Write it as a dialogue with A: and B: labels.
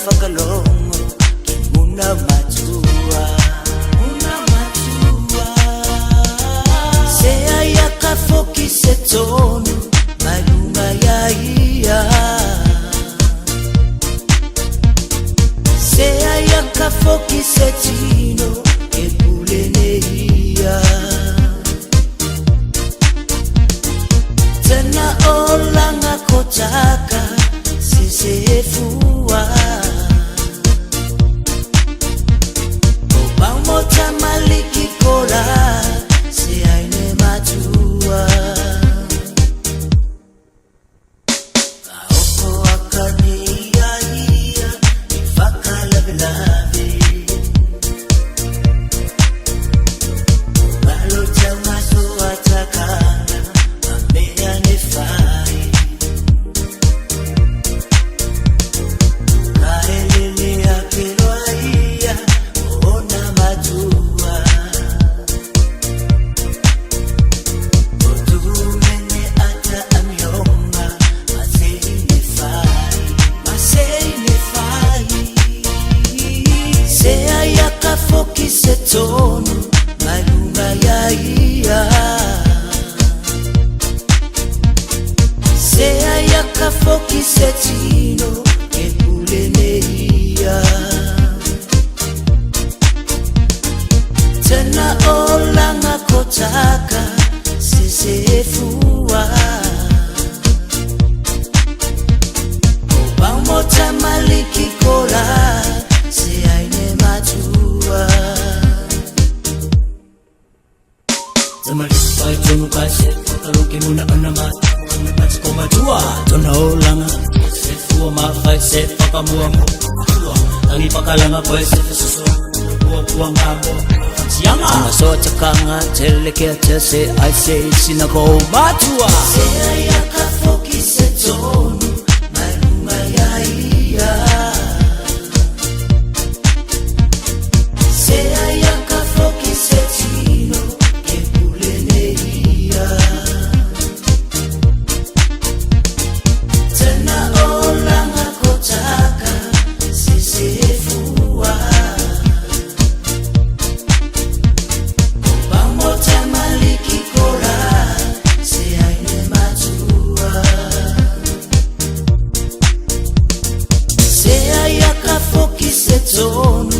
A: fakalongo kimuna matua sea yakafoki setonu malunga ya iya sea yakafoki setino ebulene iya tena olanga kotaka sisefua obamota maliki kola seaine matua kaoko akane iya iya ifakalavelave balota maso atakana amea nefai kaelele akeloaia ona matua otumene ata amyonga maseinefai sea yakafoki setonu malunga ya iya sea yakafoki setino ebulene iya tena olanga kotaka sisefua obamota maliki kola seaine matua zamalipai tonu kase kaloke muna anama matiko matua tona olanga sefua mafai sefa muambo tangi pakalanga boy sefeso buang ngambo sianga so chakanga teleke tese I say sinako matua sea yakafoki setonu malunga ya iya sea yakafoki setino ebulene iya tena olanga kotaka sisefua obamota maliki kola seaine matua sea yakafoki setonu